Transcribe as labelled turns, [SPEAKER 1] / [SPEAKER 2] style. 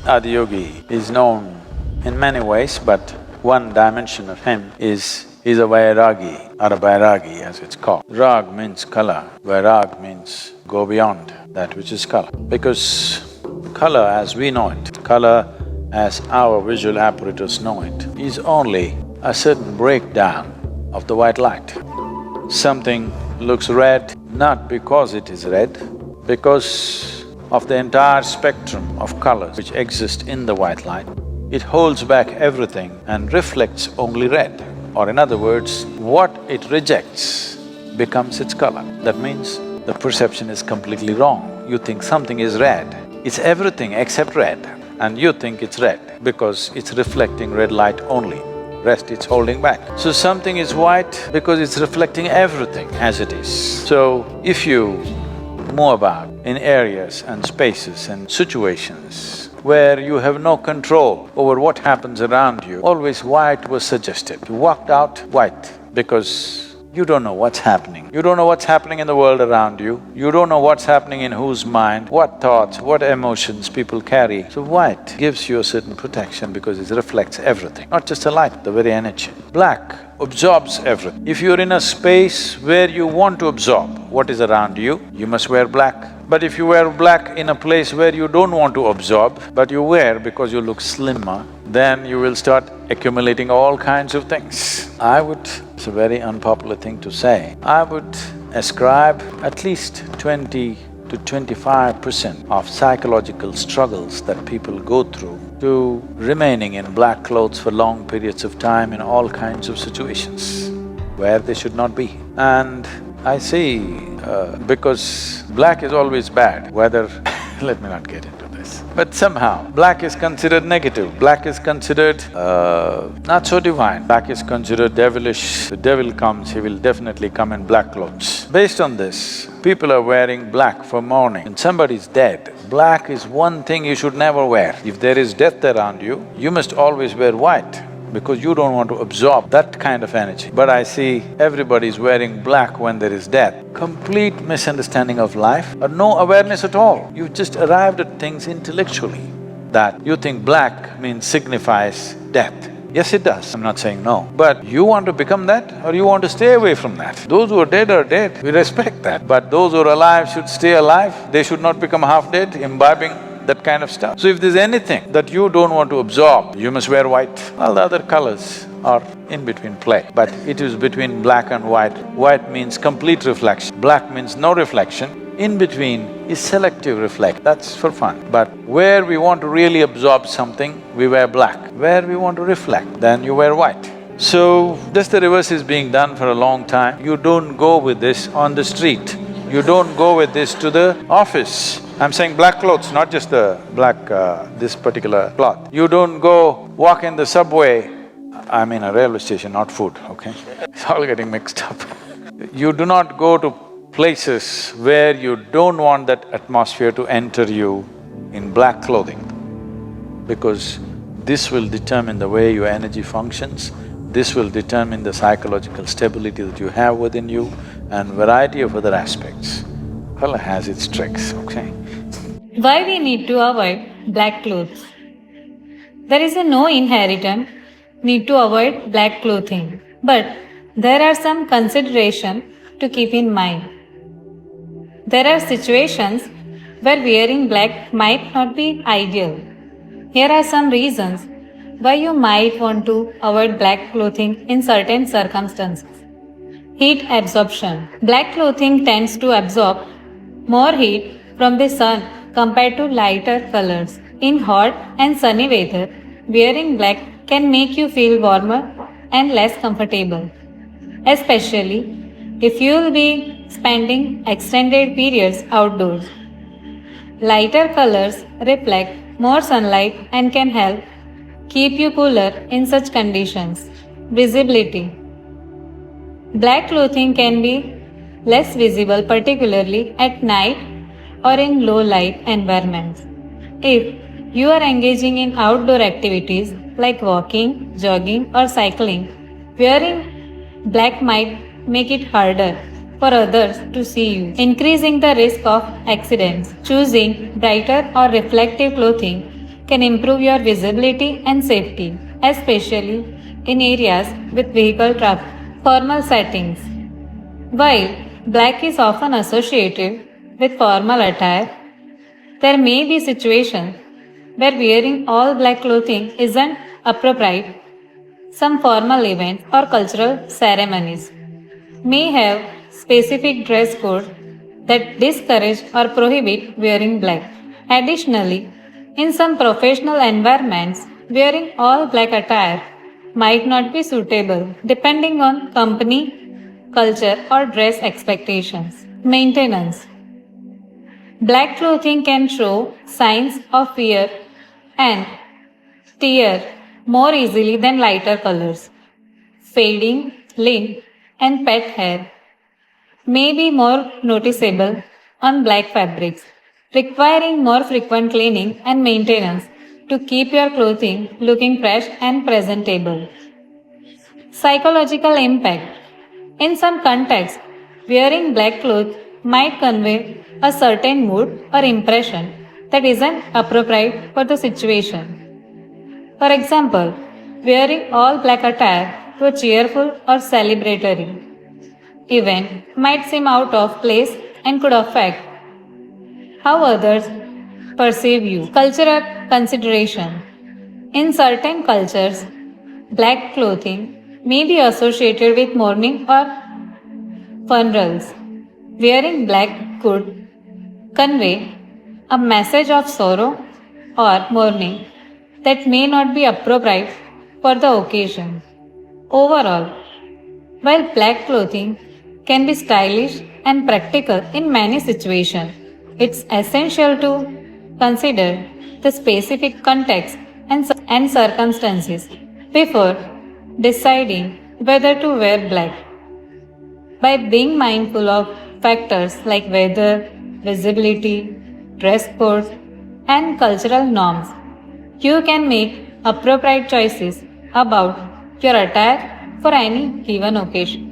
[SPEAKER 1] Adiyogi is known in many ways, but one dimension of him is a vairagi or a bairagi as it's called. Rag means color, vairag means go beyond that which is color. Because color as we know it, color as our visual apparatus know it, is only a certain breakdown of the white light. Something looks red not because it is red, because of the entire spectrum of colors which exist in the white light. It holds back everything and reflects only red. Or in other words, what it rejects becomes its color. That means the perception is completely wrong. You think something is red, it's everything except red, and you think it's red because it's reflecting red light only, rest it's holding back. So something is white because it's reflecting everything as it is. So if you move about in areas and spaces and situations where you have no control over what happens around you, always white was suggested. You walked out white because you don't know what's happening. You don't know what's happening in the world around you. You don't know what's happening in whose mind, what thoughts, what emotions people carry. So white gives you a certain protection because it reflects everything, not just the light, the very energy. Black absorbs everything. If you're in a space where you want to absorb what is around you, you must wear black. But if you wear black in a place where you don't want to absorb, but you wear because you look slimmer, then you will start accumulating all kinds of things. It's a very unpopular thing to say, I would ascribe at least 20 to 25% of psychological struggles that people go through to remaining in black clothes for long periods of time in all kinds of situations where they should not be. And I see, because black is always bad, whether let me not get into this. But somehow, black is considered negative, black is considered not so divine, black is considered devilish. The devil comes, he will definitely come in black clothes. Based on this, people are wearing black for mourning. When somebody's dead, black is one thing you should never wear. If there is death around you, you must always wear white, because you don't want to absorb that kind of energy. But I see everybody's wearing black when there is death. Complete misunderstanding of life or no awareness at all. You've just arrived at things intellectually, that you think black signifies death. Yes, it does, I'm not saying no. But you want to become that or you want to stay away from that? Those who are dead, we respect that. But those who are alive should stay alive, they should not become half-dead, imbibing that kind of stuff. So if there's anything that you don't want to absorb, you must wear white. All the other colors are in between play, but it is between black and white. White means complete reflection, black means no reflection. In between is selective reflect, that's for fun. But where we want to really absorb something, we wear black. Where we want to reflect, then you wear white. So, just the reverse is being done for a long time. You don't go with this on the street, you don't go with this to the office. I'm saying black clothes, not just the black, this particular cloth. You don't go walk in the subway, I mean a railway station, not food, okay? It's all getting mixed up. You do not go to places where you don't want that atmosphere to enter you in black clothing, because this will determine the way your energy functions, this will determine the psychological stability that you have within you and variety of other aspects. Color has its tricks, okay?
[SPEAKER 2] Why we need to avoid black clothes? There is no inherent need to avoid black clothing, but there are some considerations to keep in mind. There are situations where wearing black might not be ideal. Here are some reasons why you might want to avoid black clothing in certain circumstances. Heat absorption. Black clothing tends to absorb more heat from the sun compared to lighter colors. In hot and sunny weather, wearing black can make you feel warmer and less comfortable, especially if you will be spending extended periods outdoors. Lighter colors reflect more sunlight and can help keep you cooler in such conditions. Visibility. Black clothing can be less visible, particularly at night or in low light environments. If you are engaging in outdoor activities like walking, jogging or cycling, wearing black might make it harder for others to see you, increasing the risk of accidents. Choosing brighter or reflective clothing can improve your visibility and safety, especially in areas with vehicle traffic. Formal settings. While black is often associated with formal attire, there may be situations where wearing all black clothing isn't appropriate. Some formal events or cultural ceremonies may have specific dress codes that discourage or prohibit wearing black. Additionally, in some professional environments, wearing all black attire might not be suitable depending on company culture or dress expectations. Maintenance. Black clothing can show signs of wear and tear more easily than lighter colors. Fading, lint, and pet hair may be more noticeable on black fabrics, requiring more frequent cleaning and maintenance to keep your clothing looking fresh and presentable. Psychological impact. In some contexts, wearing black clothes might convey a certain mood or impression that isn't appropriate for the situation. For example, wearing all black attire to a cheerful or celebratory event might seem out of place and could affect how others perceive you. Cultural consideration. In certain cultures, black clothing may be associated with mourning or funerals. Wearing black could convey a message of sorrow or mourning that may not be appropriate for the occasion. Overall, while black clothing can be stylish and practical in many situations, it's essential to consider the specific context and circumstances before deciding whether to wear black. By being mindful of factors like weather, visibility, dress codes, and cultural norms, you can make appropriate choices about your attire for any given occasion.